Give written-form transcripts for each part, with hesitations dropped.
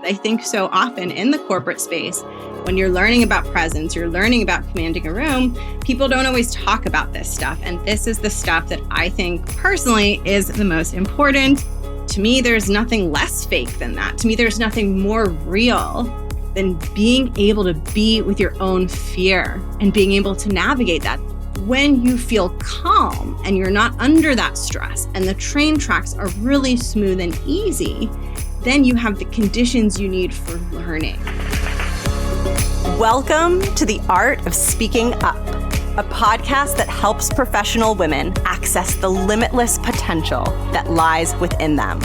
I think so often in the corporate space, when you're learning about presence, you're learning about commanding a room, people don't always talk about this stuff. And this is the stuff that I think personally is the most important. To me, there's nothing less fake than that. To me, there's nothing more real than being able to be with your own fear and being able to navigate that. When you feel calm and you're not under that stress and the train tracks are really smooth and easy, then you have the conditions you need for learning. Welcome to The Art of Speaking Up, a podcast that helps professional women access the limitless potential that lies within them.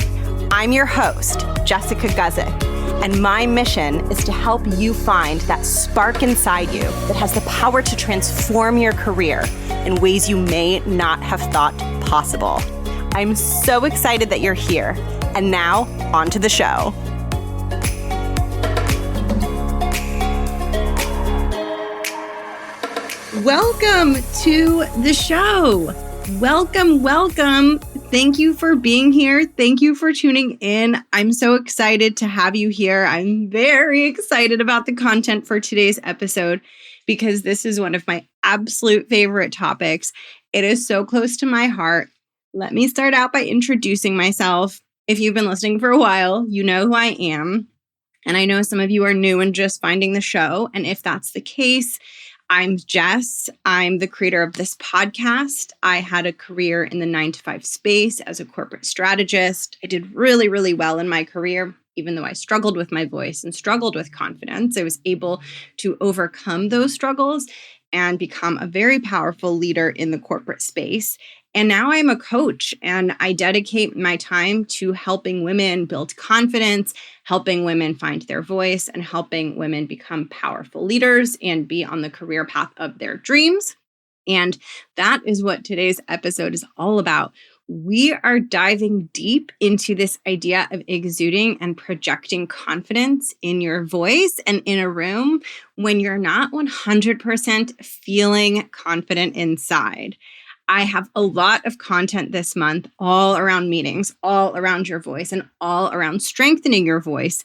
I'm your host, Jessica Guzik, and my mission is to help you find that spark inside you that has the power to transform your career in ways you may not have thought possible. I'm so excited that you're here. And now, on to the show. Welcome to the show. Welcome. Thank you for being here. Thank you for tuning in. I'm so excited to have you here. I'm very excited about the content for today's episode because this is one of my absolute favorite topics. It is so close to my heart. Let me start out by introducing myself. If you've been listening for a while, you know who I am. And I know some of you are new and just finding the show. And if that's the case, I'm Jess. I'm the creator of this podcast. I had a career in the 9-to-5 space as a corporate strategist. I did really, really well in my career, even though I struggled with my voice and struggled with confidence. I was able to overcome those struggles and become a very powerful leader in the corporate space. And now I'm a coach and I dedicate my time to helping women build confidence, helping women find their voice, and helping women become powerful leaders and be on the career path of their dreams. And that is what today's episode is all about. We are diving deep into this idea of exuding and projecting confidence in your voice and in a room when you're not 100% feeling confident inside. I have a lot of content this month all around meetings, all around your voice, and all around strengthening your voice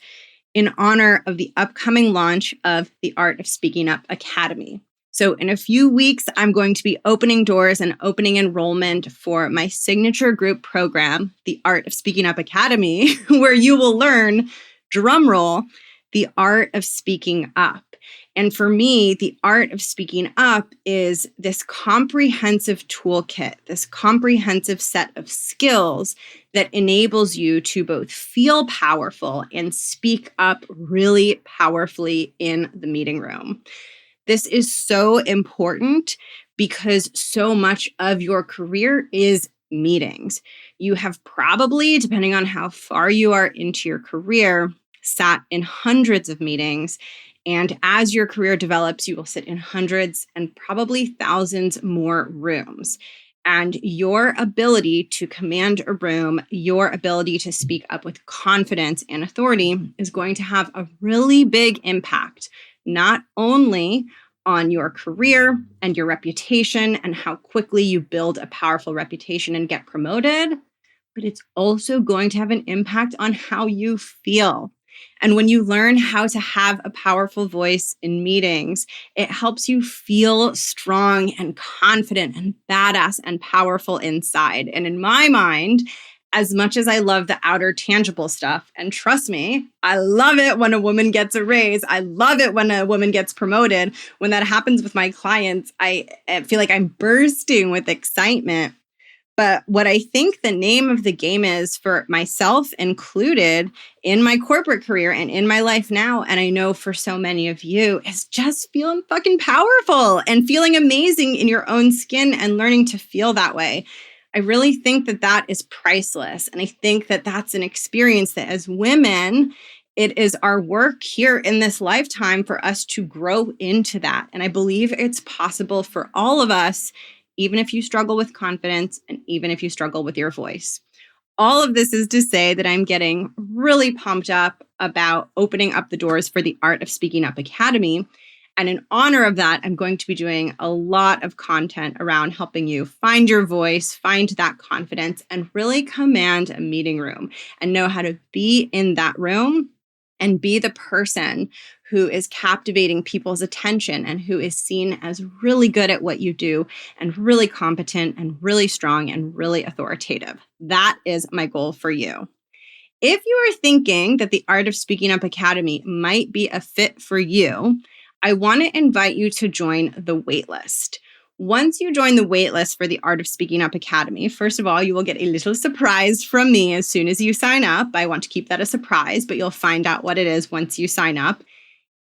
in honor of the upcoming launch of the Art of Speaking Up Academy. So in a few weeks, I'm going to be opening doors and opening enrollment for my signature group program, the Art of Speaking Up Academy, where you will learn, drumroll, the art of speaking up. And for me, the art of speaking up is this comprehensive toolkit, this comprehensive set of skills that enables you to both feel powerful and speak up really powerfully in the meeting room. This is so important because so much of your career is meetings. You have probably, depending on how far you are into your career, sat in hundreds of meetings. And as your career develops, you will sit in hundreds and probably thousands more rooms. And your ability to command a room, your ability to speak up with confidence and authority is going to have a really big impact, not only on your career and your reputation and how quickly you build a powerful reputation and get promoted, but it's also going to have an impact on how you feel. And when you learn how to have a powerful voice in meetings, it helps you feel strong and confident and badass and powerful inside. And in my mind, as much as I love the outer tangible stuff, and trust me, I love it when a woman gets a raise. I love it when a woman gets promoted. When that happens with my clients, I feel like I'm bursting with excitement. But what I think the name of the game is for myself included in my corporate career and in my life now, and I know for so many of you, is just feeling fucking powerful and feeling amazing in your own skin and learning to feel that way. I really think that that is priceless. And I think that that's an experience that as women, it is our work here in this lifetime for us to grow into that. And I believe it's possible for all of us, even if you struggle with confidence and even if you struggle with your voice. All of this is to say that I'm getting really pumped up about opening up the doors for the Art of Speaking Up Academy. And in honor of that, I'm going to be doing a lot of content around helping you find your voice, find that confidence, and really command a meeting room and know how to be in that room and be the person who is captivating people's attention and who is seen as really good at what you do and really competent and really strong and really authoritative. That is my goal for you. If you are thinking that the Art of Speaking Up Academy might be a fit for you, I want to invite you to join the waitlist. Once you join the waitlist for the Art of Speaking Up Academy, first of all, you will get a little surprise from me as soon as you sign up. I want to keep that a surprise, but you'll find out what it is once you sign up.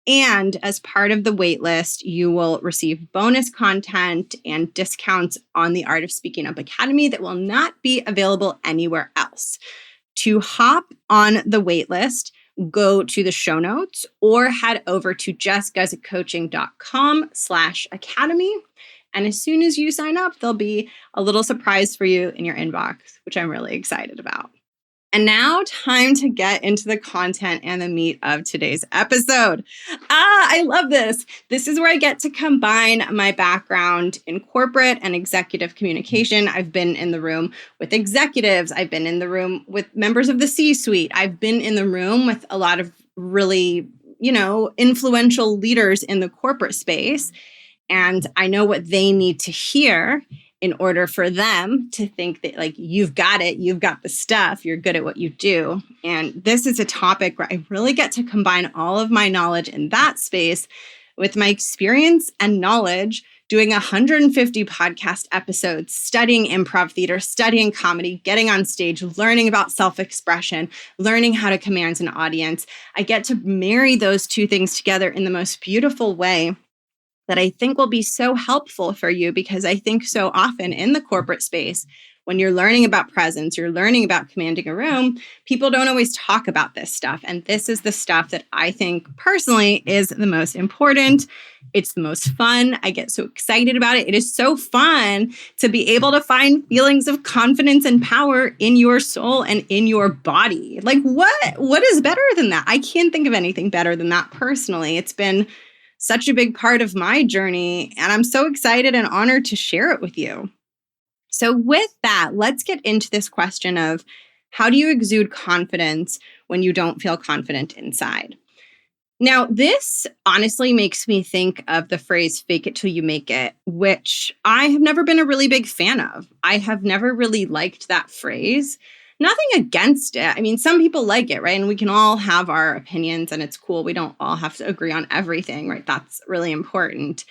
And as part of the waitlist, you will receive bonus content and discounts on the Art of Speaking Up Academy that will not be available anywhere else. To hop on the waitlist, go to the show notes or head over to jessguzikcoaching.com/academy. And as soon as you sign up, there'll be a little surprise for you in your inbox, which I'm really excited about. And now, time to get into the content and the meat of today's episode. I love this. This is where I get to combine my background in corporate and executive communication. I've been in the room with executives. I've been in the room with members of the C-suite. I've been in the room with a lot of really, influential leaders in the corporate space. And I know what they need to hear in order for them to think that you've got it, you've got the stuff, you're good at what you do. And this is a topic where I really get to combine all of my knowledge in that space with my experience and knowledge doing 150 podcast episodes, studying improv theater, studying comedy, getting on stage, learning about self-expression, learning how to command an audience. I get to marry those two things together in the most beautiful way that I think will be so helpful for you, because I think so often in the corporate space, when you're learning about presence, you're learning about commanding a room, people don't always talk about this stuff. And this is the stuff that I think personally is the most important. It's the most fun. I get so excited about it. It is so fun to be able to find feelings of confidence and power in your soul and in your body. What is better than that? I can't think of anything better than that personally. It's been such a big part of my journey, and I'm so excited and honored to share it with you. So with that, let's get into this question of how do you exude confidence when you don't feel confident inside? Now, this honestly makes me think of the phrase fake it till you make it, which I have never been a really big fan of. I have never really liked that phrase. Nothing against it. I mean, some people like it, right? And we can all have our opinions and it's cool. We don't all have to agree on everything, right? That's really important.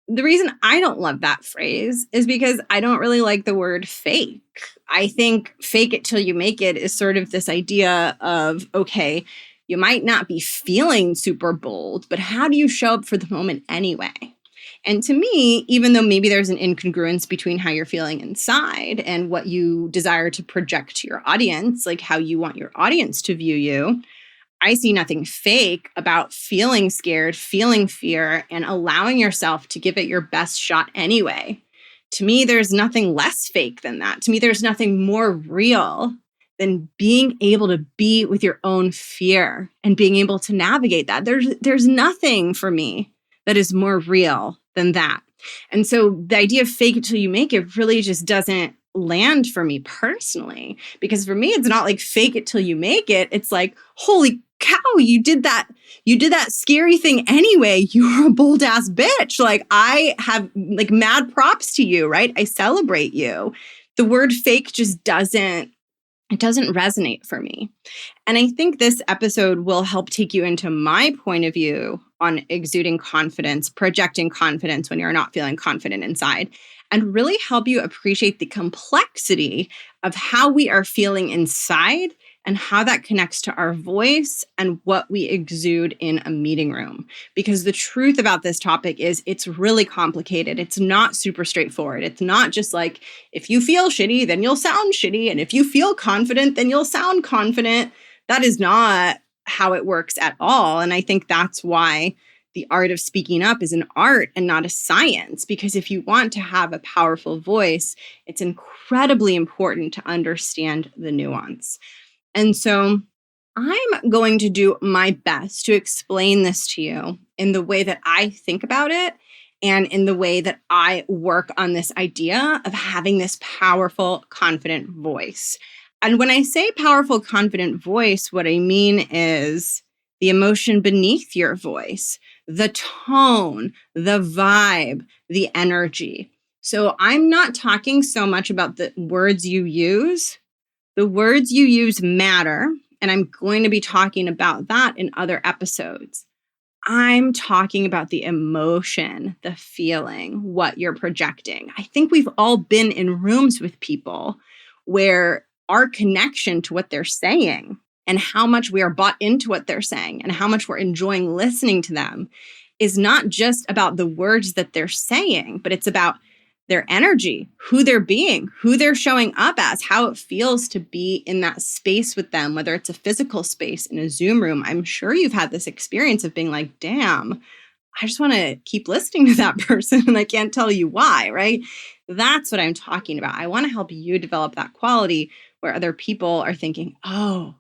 The reason I don't love that phrase is because I don't really like the word fake. I think fake it till you make it is sort of this idea of, okay, you might not be feeling super bold, but how do you show up for the moment anyway? And to me, even though maybe there's an incongruence between how you're feeling inside and what you desire to project to your audience, like how you want your audience to view you, I see nothing fake about feeling scared, feeling fear, and allowing yourself to give it your best shot anyway. To me, there's nothing less fake than that. To me, there's nothing more real than being able to be with your own fear and being able to navigate that. There's nothing for me that is more real than that. And so the idea of fake it till you make it really just doesn't land for me personally, because for me, it's not like fake it till you make it. It's like, holy cow, you did that scary thing anyway. You're a bold ass bitch. Like, I have mad props to you, right? I celebrate you. The word fake just doesn't resonate for me. And I think this episode will help take you into my point of view on exuding confidence, projecting confidence when you're not feeling confident inside, and really help you appreciate the complexity of how we are feeling inside and how that connects to our voice and what we exude in a meeting room. Because the truth about this topic is it's really complicated. It's not super straightforward. It's not just like, if you feel shitty, then you'll sound shitty. And if you feel confident, then you'll sound confident. That is not how it works at all. And I think that's why the art of speaking up is an art and not a science. Because if you want to have a powerful voice, it's incredibly important to understand the nuance. And so I'm going to do my best to explain this to you in the way that I think about it and in the way that I work on this idea of having this powerful, confident voice. And when I say powerful, confident voice, what I mean is the emotion beneath your voice, the tone, the vibe, the energy. So I'm not talking so much about the words you use. The words you use matter, and I'm going to be talking about that in other episodes. I'm talking about the emotion, the feeling, what you're projecting. I think we've all been in rooms with people where our connection to what they're saying and how much we are bought into what they're saying and how much we're enjoying listening to them is not just about the words that they're saying, but it's about their energy, who they're being, who they're showing up as, how it feels to be in that space with them, whether it's a physical space in a Zoom room. I'm sure you've had this experience of being like, damn, I just want to keep listening to that person and I can't tell you why, right? That's what I'm talking about. I want to help you develop that quality where other people are thinking, oh,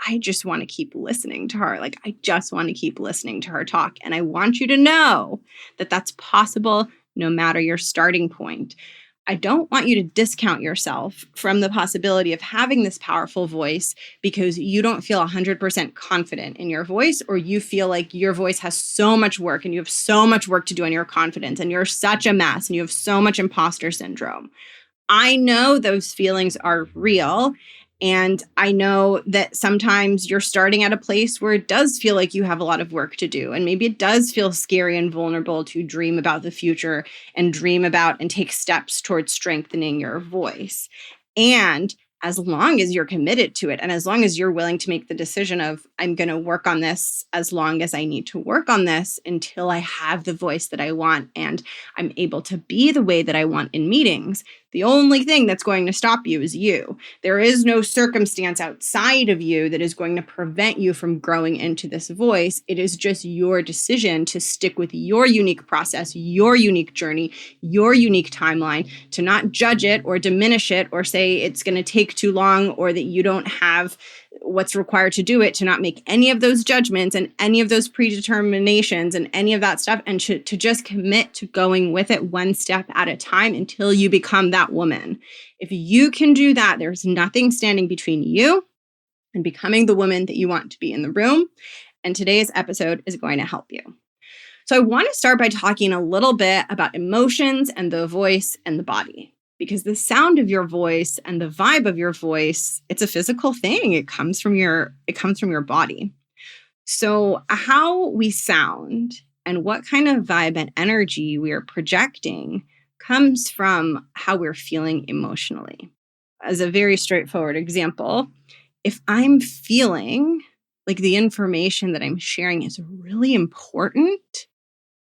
I just want to keep listening to her. Like, I just want to keep listening to her talk. And I want you to know that that's possible no matter your starting point. I don't want you to discount yourself from the possibility of having this powerful voice because you don't feel 100% confident in your voice, or you feel like your voice has so much work and you have so much work to do on your confidence and you're such a mess and you have so much imposter syndrome. I know those feelings are real. And I know that sometimes you're starting at a place where it does feel like you have a lot of work to do. And maybe it does feel scary and vulnerable to dream about the future and dream about and take steps towards strengthening your voice. And as long as you're committed to it and as long as you're willing to make the decision of, I'm going to work on this as long as I need to work on this until I have the voice that I want and I'm able to be the way that I want in meetings, the only thing that's going to stop you is you. There is no circumstance outside of you that is going to prevent you from growing into this voice. It is just your decision to stick with your unique process, your unique journey, your unique timeline, to not judge it or diminish it or say it's going to take too long or that you don't have what's required to do it, to not make any of those judgments and any of those predeterminations and any of that stuff, and to just commit to going with it one step at a time until you become that woman. If you can do that, there's nothing standing between you and becoming the woman that you want to be in the room. And today's episode is going to help you. So I want to start by talking a little bit about emotions and the voice and the body. Because the sound of your voice and the vibe of your voice, it's a physical thing. It comes from your body. So how we sound and what kind of vibe and energy we are projecting comes from how we're feeling emotionally. As a very straightforward example, if I'm feeling like the information that I'm sharing is really important,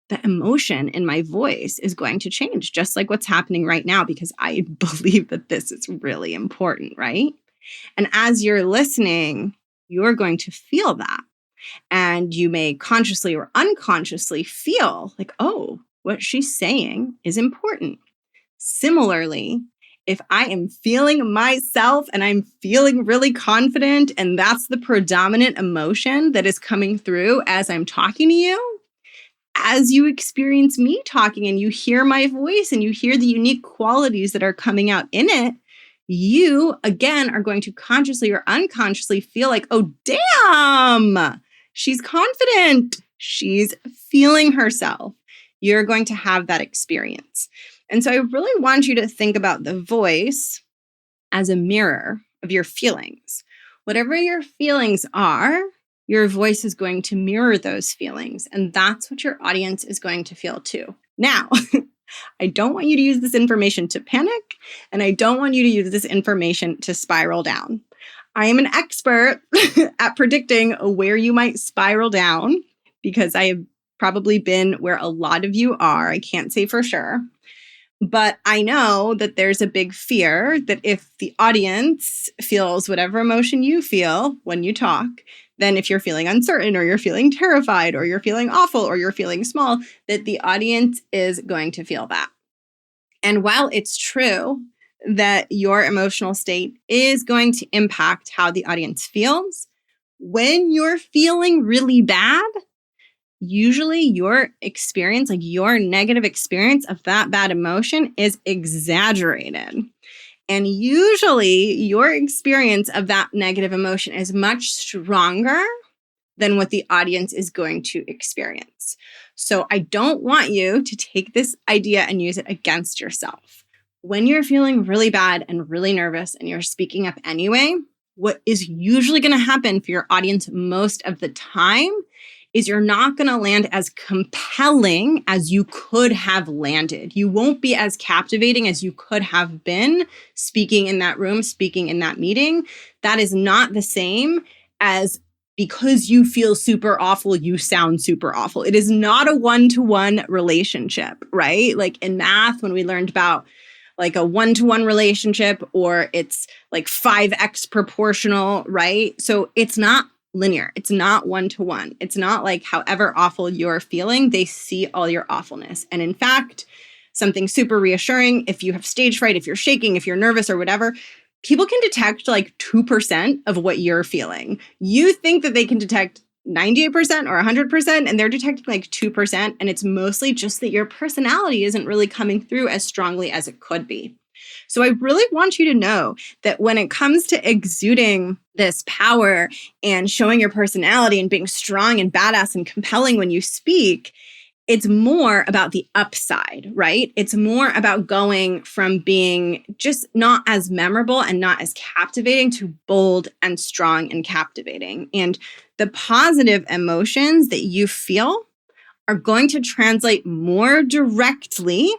the emotion in my voice is going to change, just like what's happening right now, because I believe that this is really important, right? And as you're listening, you're going to feel that. And you may consciously or unconsciously feel like, oh, what she's saying is important. Similarly, if I am feeling myself and I'm feeling really confident, and that's the predominant emotion that is coming through as I'm talking to you, as you experience me talking and you hear my voice and you hear the unique qualities that are coming out in it, you, again, are going to consciously or unconsciously feel like, oh, damn, she's confident. She's feeling herself. You're going to have that experience. And so I really want you to think about the voice as a mirror of your feelings. Whatever your feelings are, your voice is going to mirror those feelings. And that's what your audience is going to feel too. Now, I don't want you to use this information to panic, and I don't want you to use this information to spiral down. I am an expert at predicting where you might spiral down because I have probably been where a lot of you are. I can't say for sure. But I know that there's a big fear that if the audience feels whatever emotion you feel when you talk, then if you're feeling uncertain or you're feeling terrified or you're feeling awful or you're feeling small, that the audience is going to feel that. And while it's true that your emotional state is going to impact how the audience feels, when you're feeling really bad, usually your experience, like your negative experience of that bad emotion, is exaggerated. And usually your experience of that negative emotion is much stronger than what the audience is going to experience. So I don't want you to take this idea and use it against yourself. When you're feeling really bad and really nervous and you're speaking up anyway, what is usually going to happen for your audience most of the time is you're not going to land as compelling as you could have landed. You won't be as captivating as you could have been speaking in that room, speaking in that meeting. That is not the same as because you feel super awful, you sound super awful. It is not a one-to-one relationship, right? Like in math, when we learned about like a one-to-one relationship, or it's like 5x proportional, right? So it's not linear. It's not one-to-one. It's not like however awful you're feeling, they see all your awfulness. And in fact, something super reassuring, if you have stage fright, if you're shaking, if you're nervous or whatever, people can detect like 2% of what you're feeling. You think that they can detect 98% or 100%, and they're detecting like 2%. And it's mostly just that your personality isn't really coming through as strongly as it could be. So I really want you to know that when it comes to exuding this power and showing your personality and being strong and badass and compelling when you speak, it's more about the upside, right? It's more about going from being just not as memorable and not as captivating to bold and strong and captivating. And the positive emotions that you feel are going to translate more directly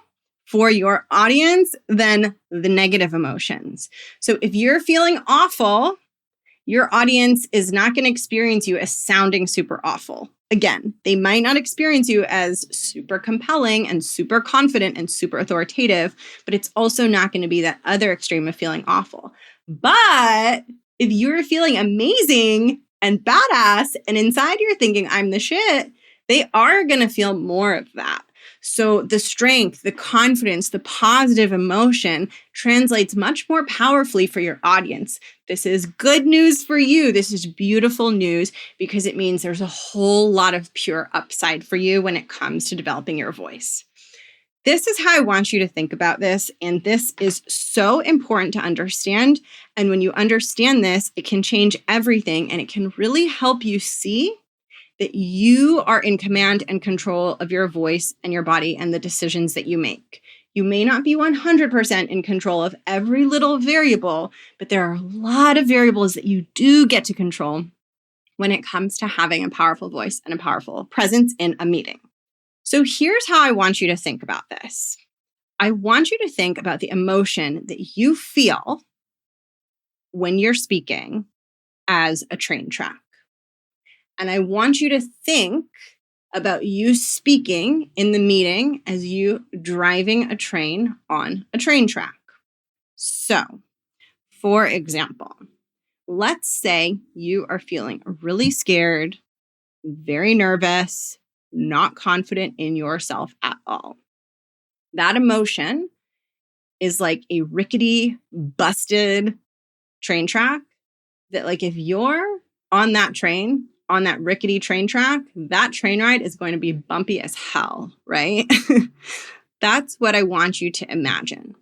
for your audience than the negative emotions. So if you're feeling awful, your audience is not going to experience you as sounding super awful. Again, they might not experience you as super compelling and super confident and super authoritative, but it's also not going to be that other extreme of feeling awful. But if you're feeling amazing and badass and inside you're thinking, I'm the shit, they are going to feel more of that. So the strength, the confidence, the positive emotion translates much more powerfully for your audience. This is good news for you. This is beautiful news because it means there's a whole lot of pure upside for you when it comes to developing your voice. This is how I want you to think about this. And this is so important to understand. And when you understand this, it can change everything and it can really help you see that you are in command and control of your voice and your body and the decisions that you make. You may not be 100% in control of every little variable, but there are a lot of variables that you do get to control when it comes to having a powerful voice and a powerful presence in a meeting. So here's how I want you to think about this. I want you to think about the emotion that you feel when you're speaking as a train track. And I want you to think about you speaking in the meeting as you driving a train on a train track. So, for example, let's say you are feeling really scared, very nervous, not confident in yourself at all. That emotion is like a rickety, busted train track that, like, if you're on that train, on that rickety train track, that train ride is going to be bumpy as hell, right? That's what I want you to imagine,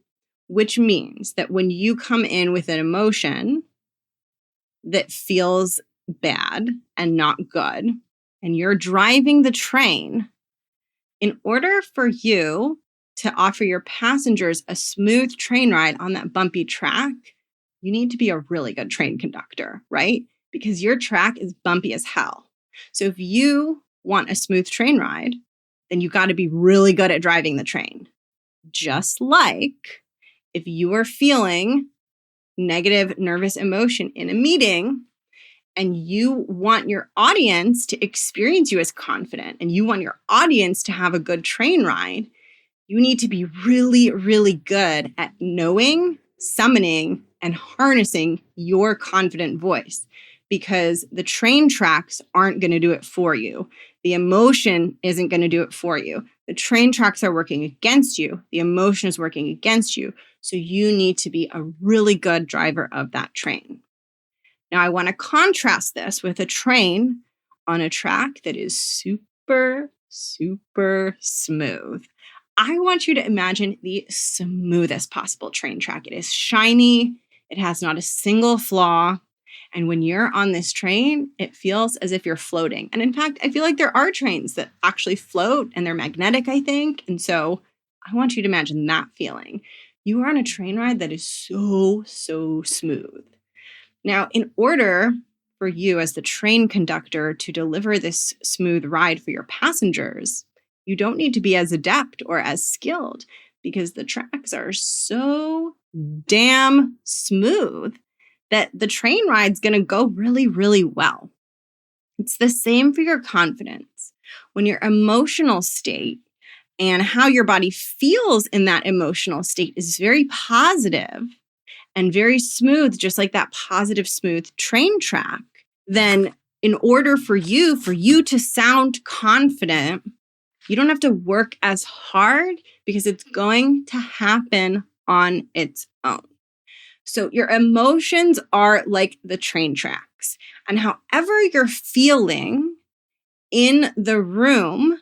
which means that when you come in with an emotion that feels bad and not good, and you're driving the train, in order for you to offer your passengers a smooth train ride on that bumpy track, you need to be a really good train conductor, right? Because your track is bumpy as hell. So if you want a smooth train ride, then you got to be really good at driving the train. Just like if you are feeling negative, nervous emotion in a meeting and you want your audience to experience you as confident and you want your audience to have a good train ride, you need to be really, really good at knowing, summoning, and harnessing your confident voice, because the train tracks aren't going to do it for you. The emotion isn't going to do it for you. The train tracks are working against you. The emotion is working against you. So you need to be a really good driver of that train. Now, I want to contrast this with a train on a track that is super, super smooth. I want you to imagine the smoothest possible train track. It is shiny. It has not a single flaw. And when you're on this train, it feels as if you're floating. And in fact, I feel like there are trains that actually float and they're magnetic, I think. And so I want you to imagine that feeling. You are on a train ride that is so, so smooth. Now, in order for you as the train conductor to deliver this smooth ride for your passengers, you don't need to be as adept or as skilled because the tracks are so damn smooth that the train ride's going to go really, really well. It's the same for your confidence. When your emotional state and how your body feels in that emotional state is very positive and very smooth, just like that positive, smooth train track, then in order for you to sound confident, you don't have to work as hard because it's going to happen on its own. So your emotions are like the train tracks. And however you're feeling in the room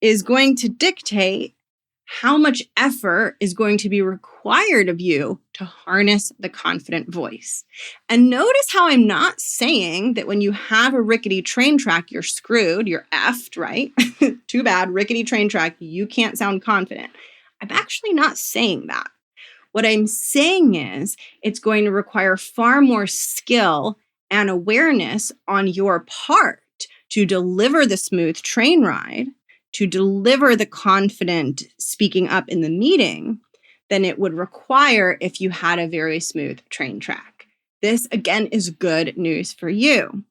is going to dictate how much effort is going to be required of you to harness the confident voice. And notice how I'm not saying that when you have a rickety train track, you're screwed, you're effed, right? Too bad, rickety train track, you can't sound confident. I'm actually not saying that. What I'm saying is it's going to require far more skill and awareness on your part to deliver the smooth train ride, to deliver the confident speaking up in the meeting than it would require if you had a very smooth train track. This, again, is good news for you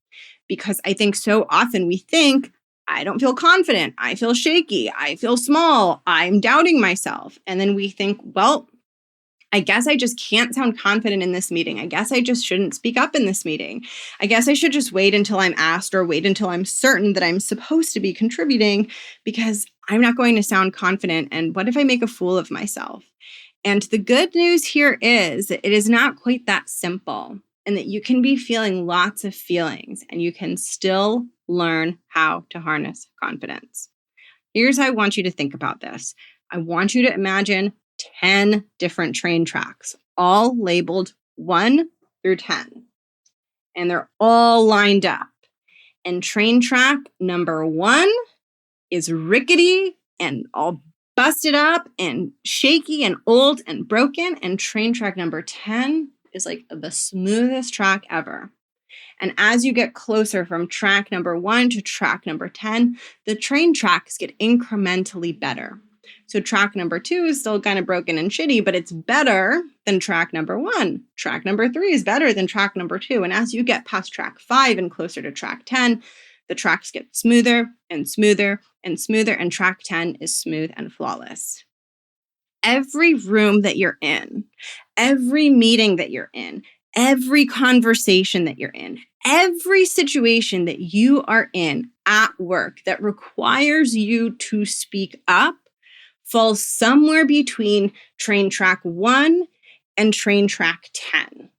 because I think so often we think, I don't feel confident, I feel shaky, I feel small, I'm doubting myself. And then we think, well, I guess I just can't sound confident in this meeting. I guess I just shouldn't speak up in this meeting. I guess I should just wait until I'm asked or wait until I'm certain that I'm supposed to be contributing because I'm not going to sound confident. And what if I make a fool of myself? And the good news here is that it is not quite that simple and that you can be feeling lots of feelings and you can still learn how to harness confidence. Here's how I want you to think about this. I want you to imagine 10 different train tracks, all labeled 1 through 10. And they're all lined up. And train track number 1 is rickety and all busted up and shaky and old and broken. And train track number 10 is like the smoothest track ever. And as you get closer from track number 1 to track number 10, the train tracks get incrementally better. So track number 2 is still kind of broken and shitty, but it's better than track number 1. Track number 3 is better than track number 2. And as you get past track 5 and closer to track 10, the tracks get smoother and smoother and smoother, and track 10 is smooth and flawless. Every room that you're in, every meeting that you're in, every conversation that you're in, every situation that you are in at work that requires you to speak up falls somewhere between train track 1 and train track 10.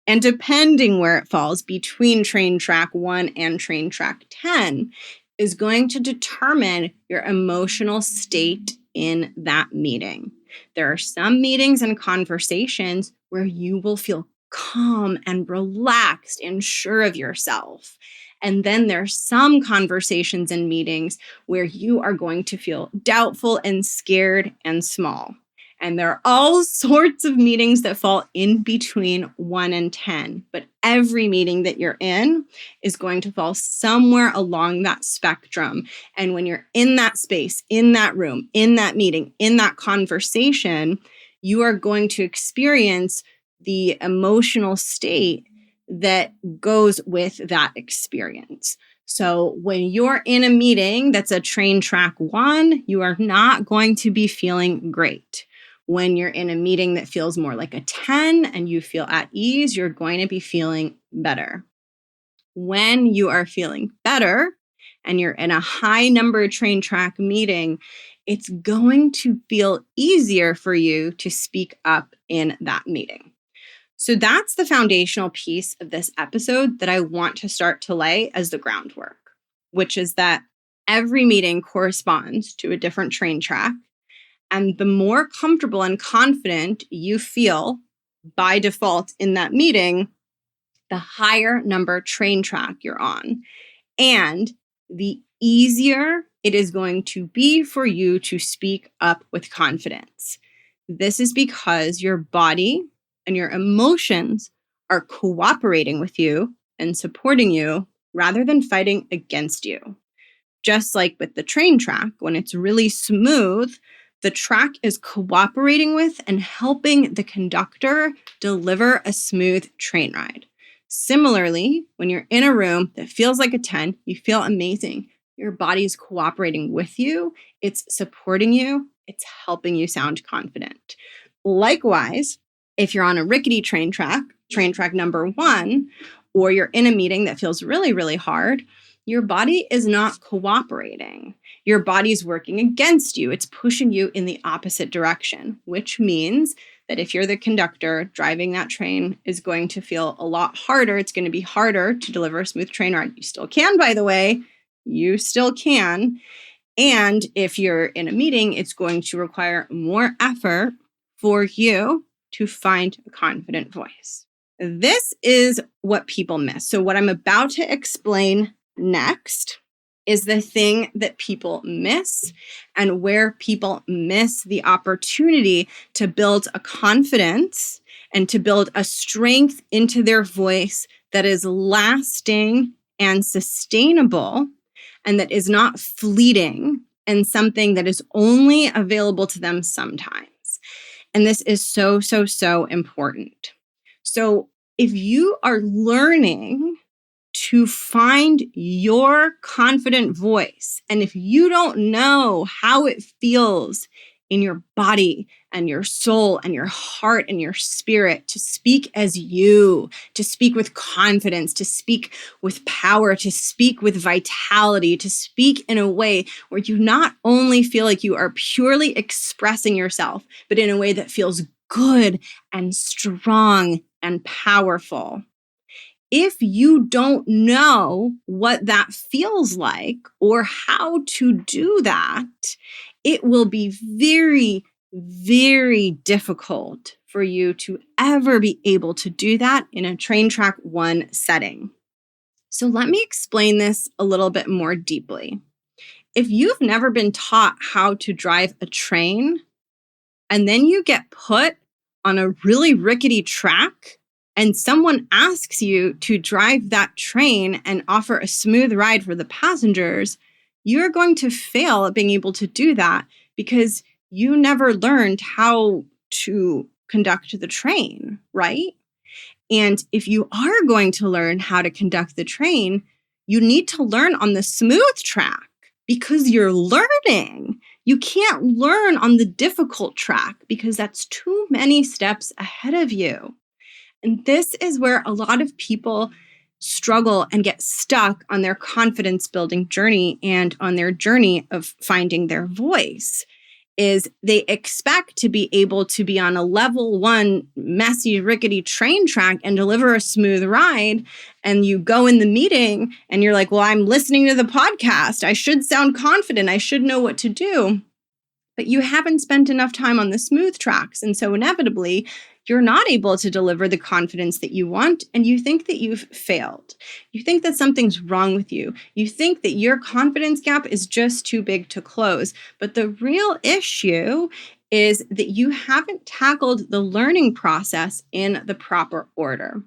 And depending where it falls between train track 1 and train track 10 is going to determine your emotional state in that meeting. There are some meetings and conversations where you will feel calm and relaxed and sure of yourself. And then there's some conversations and meetings where you are going to feel doubtful and scared and small. And there are all sorts of meetings that fall in between 1 and 10. But every meeting that you're in is going to fall somewhere along that spectrum. And when you're in that space, in that room, in that meeting, in that conversation, you are going to experience the emotional state that goes with that experience. So when you're in a meeting that's a train track 1, you are not going to be feeling great. When you're in a meeting that feels more like a 10 and you feel at ease, you're going to be feeling better. When you are feeling better and you're in a high number train track meeting, it's going to feel easier for you to speak up in that meeting. So that's the foundational piece of this episode that I want to start to lay as the groundwork, which is that every meeting corresponds to a different train track. And the more comfortable and confident you feel by default in that meeting, the higher number train track you're on, and the easier it is going to be for you to speak up with confidence. This is because your body and your emotions are cooperating with you and supporting you rather than fighting against you. Just like with the train track, when it's really smooth, the track is cooperating with and helping the conductor deliver a smooth train ride. Similarly, when you're in a room that feels like a 10, you feel amazing. Your body is cooperating with you, it's supporting you, it's helping you sound confident. Likewise, if you're on a rickety train track number 1, or you're in a meeting that feels really, really hard, your body is not cooperating. Your body's working against you. It's pushing you in the opposite direction, which means that if you're the conductor, driving that train is going to feel a lot harder. It's going to be harder to deliver a smooth train ride. You still can, by the way. You still can. And if you're in a meeting, it's going to require more effort for you to find a confident voice. This is what people miss. So what I'm about to explain next is the thing that people miss and where people miss the opportunity to build a confidence and to build a strength into their voice that is lasting and sustainable and that is not fleeting and something that is only available to them sometimes. And this is so, so, so important. So if you are learning to find your confident voice, and if you don't know how it feels in your body and your soul and your heart and your spirit to speak as you, to speak with confidence, to speak with power, to speak with vitality, to speak in a way where you not only feel like you are purely expressing yourself, but in a way that feels good and strong and powerful. If you don't know what that feels like or how to do that, it will be very, very difficult for you to ever be able to do that in a train track 1 setting. So let me explain this a little bit more deeply. If you've never been taught how to drive a train, and then you get put on a really rickety track, and someone asks you to drive that train and offer a smooth ride for the passengers, you're going to fail at being able to do that because you never learned how to conduct the train, right? And if you are going to learn how to conduct the train, you need to learn on the smooth track because you're learning. You can't learn on the difficult track because that's too many steps ahead of you. And this is where a lot of people struggle and get stuck on their confidence building journey and on their journey of finding their voice. Is they expect to be able to be on a level 1 messy, rickety train track and deliver a smooth ride. And you go in the meeting and you're like, well, I'm listening to the podcast. I should sound confident. I should know what to do. But you haven't spent enough time on the smooth tracks. And so inevitably, you're not able to deliver the confidence that you want, and you think that you've failed. You think that something's wrong with you. You think that your confidence gap is just too big to close. But the real issue is that you haven't tackled the learning process in the proper order.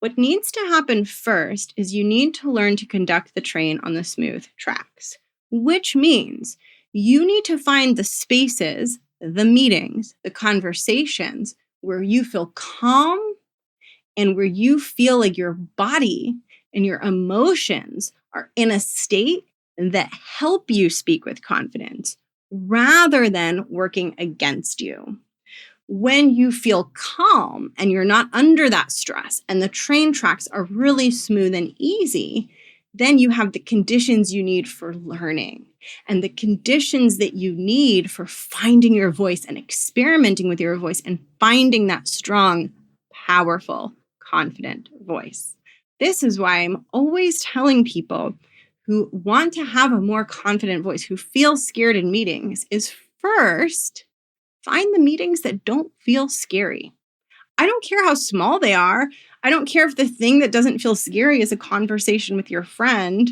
What needs to happen first is you need to learn to conduct the train on the smooth tracks, which means you need to find the spaces, the meetings, the conversations where you feel calm and where you feel like your body and your emotions are in a state that help you speak with confidence rather than working against you. When you feel calm and you're not under that stress and the train tracks are really smooth and easy, then you have the conditions you need for learning and the conditions that you need for finding your voice and experimenting with your voice and finding that strong, powerful, confident voice. This is why I'm always telling people who want to have a more confident voice, who feel scared in meetings, is first, find the meetings that don't feel scary. I don't care how small they are. I don't care if the thing that doesn't feel scary is a conversation with your friend.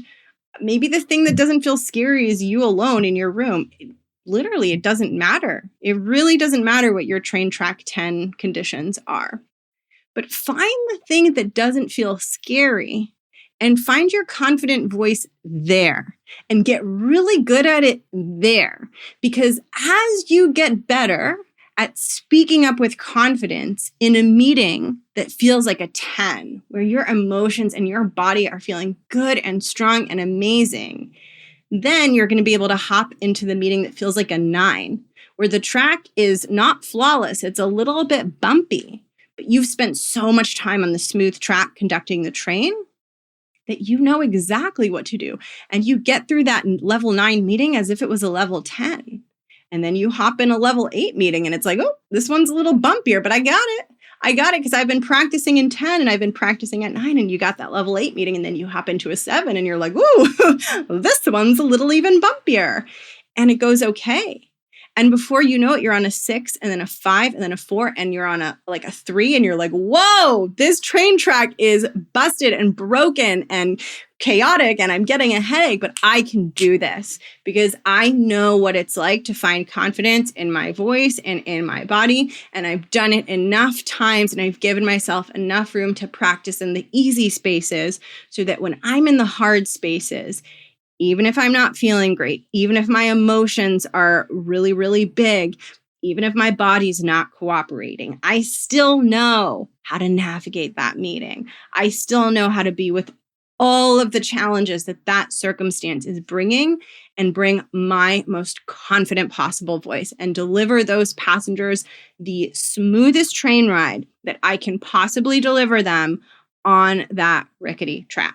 Maybe the thing that doesn't feel scary is you alone in your room. Literally, it doesn't matter. It really doesn't matter what your train track 10 conditions are. But find the thing that doesn't feel scary and find your confident voice there and get really good at it there. Because as you get better at speaking up with confidence in a meeting that feels like a 10, where your emotions and your body are feeling good and strong and amazing, then you're going to be able to hop into the meeting that feels like a 9, where the track is not flawless. It's a little bit bumpy, but you've spent so much time on the smooth track conducting the train that you know exactly what to do. And you get through that level 9 meeting as if it was a level 10. And then you hop in a level 8 meeting and it's like, oh, this one's a little bumpier, but I got it. I got it because I've been practicing in 10 and I've been practicing at 9, and you got that level 8 meeting, and then you hop into a 7 and you're like, ooh, this one's a little even bumpier. And it goes okay. And before you know it, you're on a 6 and then a 5 and then a 4 and you're on a 3 and you're like, whoa, this train track is busted and broken and chaotic and I'm getting a headache, but I can do this because I know what it's like to find confidence in my voice and in my body. And I've done it enough times and I've given myself enough room to practice in the easy spaces so that when I'm in the hard spaces, even if I'm not feeling great, even if my emotions are really, really big, even if my body's not cooperating, I still know how to navigate that meeting. I still know how to be with all of the challenges that circumstance is bringing and bring my most confident possible voice and deliver those passengers the smoothest train ride that I can possibly deliver them on that rickety track.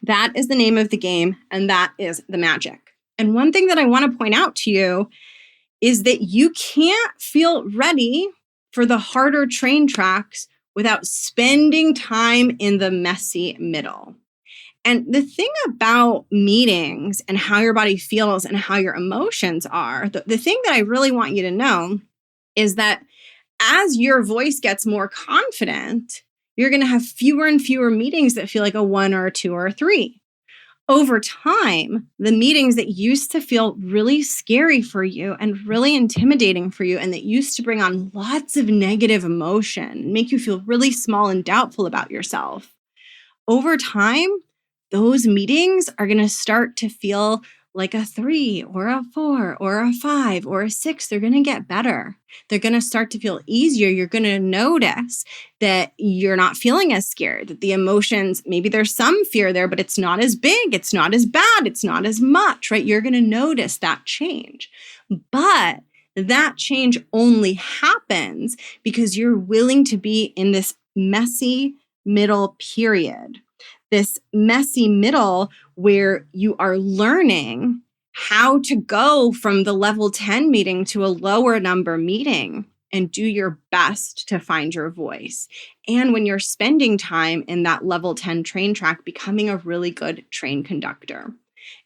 That is the name of the game, and that is the magic. And one thing that I want to point out to you is that you can't feel ready for the harder train tracks without spending time in the messy middle. And the thing about meetings and how your body feels and how your emotions are, the thing that I really want you to know is that as your voice gets more confident, you're going to have fewer and fewer meetings that feel like a 1 or a 2 or a 3. Over time, the meetings that used to feel really scary for you and really intimidating for you, and that used to bring on lots of negative emotion, make you feel really small and doubtful about yourself, over time, those meetings are going to start to feel like a 3 or a 4 or a 5 or a 6. They're going to get better. They're going to start to feel easier. You're going to notice that you're not feeling as scared, that the emotions, maybe there's some fear there, but it's not as big. It's not as bad. It's not as much, right? You're going to notice that change. But that change only happens because you're willing to be in this messy middle period. This messy middle where you are learning how to go from the level 10 meeting to a lower number meeting and do your best to find your voice. And when you're spending time in that level 10 train track, becoming a really good train conductor.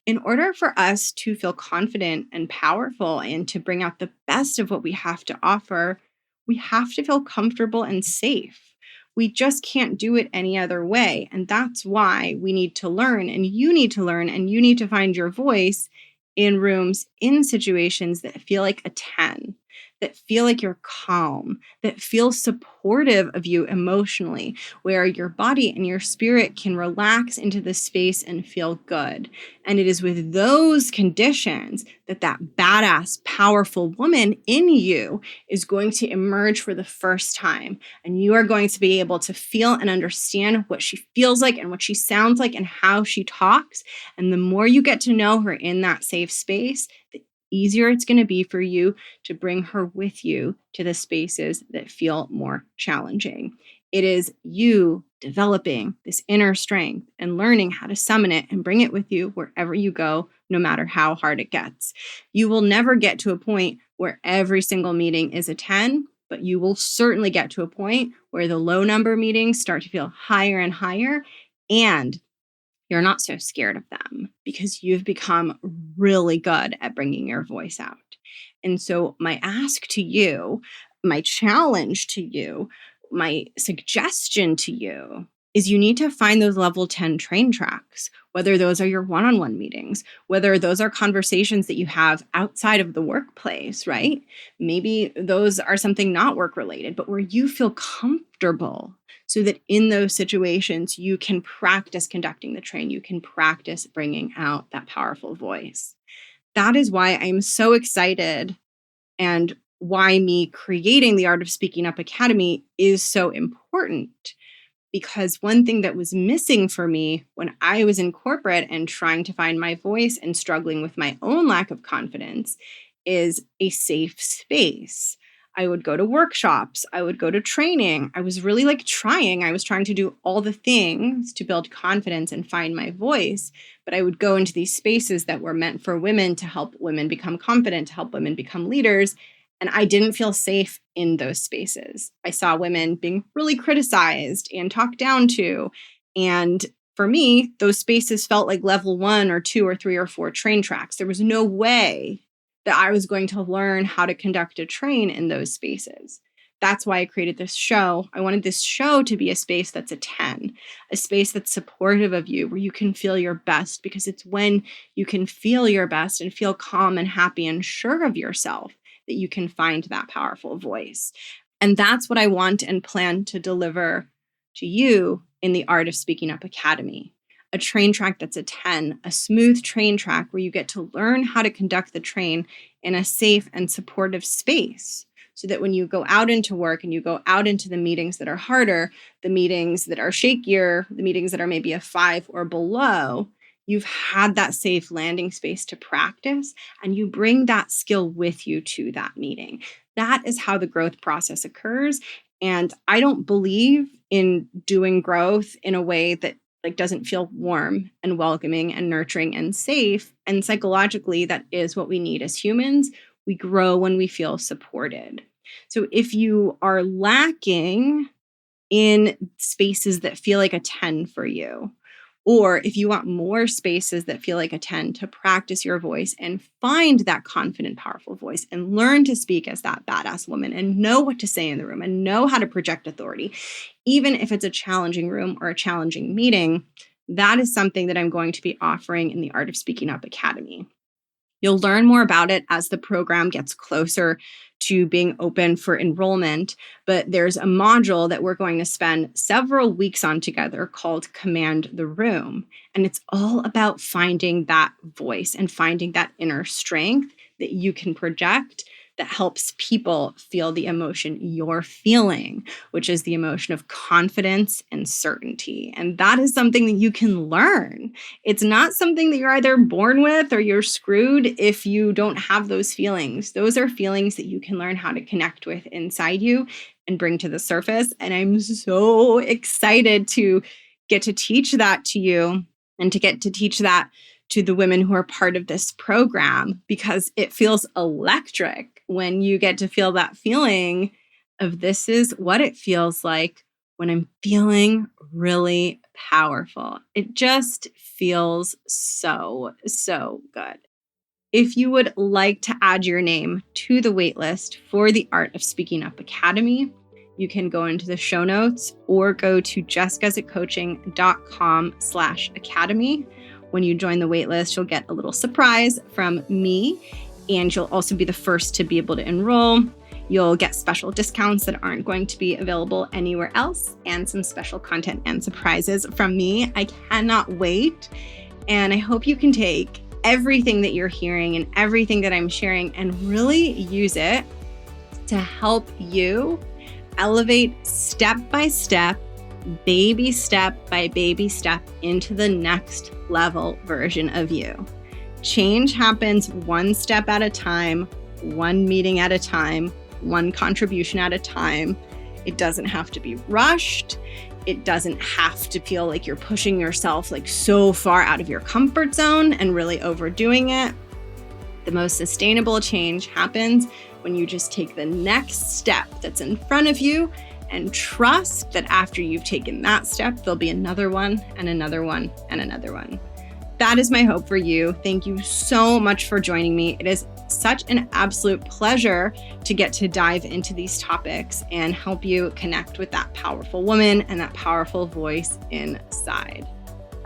In order for us to feel confident and powerful and to bring out the best of what we have to offer, we have to feel comfortable and safe. We just can't do it any other way. And that's why we need to learn, and you need to learn, and you need to find your voice in rooms, in situations that feel like a 10, that feel like you're calm, that feel supportive of you emotionally, where your body and your spirit can relax into the space and feel good. And it is with those conditions that badass, powerful woman in you is going to emerge for the first time. And you are going to be able to feel and understand what she feels like and what she sounds like and how she talks. And the more you get to know her in that safe space, the easier it's going to be for you to bring her with you to the spaces that feel more challenging. It is you developing this inner strength and learning how to summon it and bring it with you wherever you go, no matter how hard it gets. You will never get to a point where every single meeting is a 10, but you will certainly get to a point where the low number meetings start to feel higher and higher, and you're not so scared of them because you've become really good at bringing your voice out. And so my ask to you, my challenge to you, my suggestion to you is you need to find those level 10 train tracks, whether those are your one-on-one meetings, whether those are conversations that you have outside of the workplace, right? Maybe those are something not work related, but where you feel comfortable so that in those situations, you can practice conducting the train. You can practice bringing out that powerful voice. That is why I'm so excited and why me creating the Art of Speaking Up Academy is so important. Because one thing that was missing for me when I was in corporate and trying to find my voice and struggling with my own lack of confidence is a safe space. I would go to workshops. I would go to training. I was really trying. I was trying to do all the things to build confidence and find my voice. But I would go into these spaces that were meant for women to help women become confident, to help women become leaders. And I didn't feel safe in those spaces. I saw women being really criticized and talked down to. And for me, those spaces felt like level 1 or 2 or 3 or 4 train tracks. There was no way that I was going to learn how to conduct a train in those spaces. That's why I created this show. I wanted this show to be a space that's a 10, a space that's supportive of you, where you can feel your best, because it's when you can feel your best and feel calm and happy and sure of yourself that you can find that powerful voice. And that's what I want and plan to deliver to you in the Art of Speaking Up Academy. A train track that's a 10, a smooth train track where you get to learn how to conduct the train in a safe and supportive space, so that when you go out into work and you go out into the meetings that are harder, the meetings that are shakier, the meetings that are maybe a 5 or below, you've had that safe landing space to practice, and you bring that skill with you to that meeting. That is how the growth process occurs. And I don't believe in doing growth in a way that doesn't feel warm and welcoming and nurturing and safe. And psychologically, that is what we need as humans. We grow when we feel supported. So if you are lacking in spaces that feel like a 10 for you, or if you want more spaces that feel like a 10 to practice your voice and find that confident, powerful voice and learn to speak as that badass woman and know what to say in the room and know how to project authority, even if it's a challenging room or a challenging meeting, that is something that I'm going to be offering in the Art of Speaking Up Academy. You'll learn more about it as the program gets closer to being open for enrollment, but there's a module that we're going to spend several weeks on together called Command the Room. And it's all about finding that voice and finding that inner strength that you can project that helps people feel the emotion you're feeling, which is the emotion of confidence and certainty. And that is something that you can learn. It's not something that you're either born with or you're screwed if you don't have those feelings. Those are feelings that you can learn how to connect with inside you and bring to the surface. And I'm so excited to get to teach that to you and to get to teach that to the women who are part of this program, because it feels electric when you get to feel that feeling of this is what it feels like when I'm feeling really powerful. It just feels so, so good. If you would like to add your name to the waitlist for the Art of Speaking Up Academy, you can go into the show notes or go to jessicasitcoaching.com/academy. When you join the waitlist, you'll get a little surprise from me, and you'll also be the first to be able to enroll. You'll get special discounts that aren't going to be available anywhere else, and some special content and surprises from me. I cannot wait. And I hope you can take everything that you're hearing and everything that I'm sharing and really use it to help you elevate step by step, baby step by baby step into the next level version of you. Change happens one step at a time, one meeting at a time, one contribution at a time. It doesn't have to be rushed. It doesn't have to feel like you're pushing yourself so far out of your comfort zone and really overdoing it. The most sustainable change happens when you just take the next step that's in front of you and trust that after you've taken that step, there'll be another one and another one and another one. That is my hope for you. Thank you so much for joining me. It is such an absolute pleasure to get to dive into these topics and help you connect with that powerful woman and that powerful voice inside.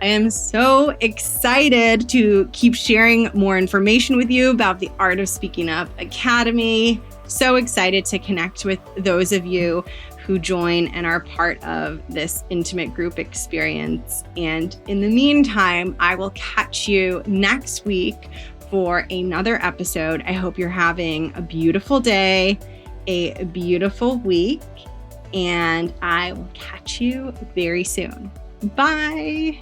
I am so excited to keep sharing more information with you about the Art of Speaking Up Academy. So excited to connect with those of you who join and are part of this intimate group experience. And in the meantime, I will catch you next week for another episode. I hope you're having a beautiful day, a beautiful week, and I will catch you very soon. Bye.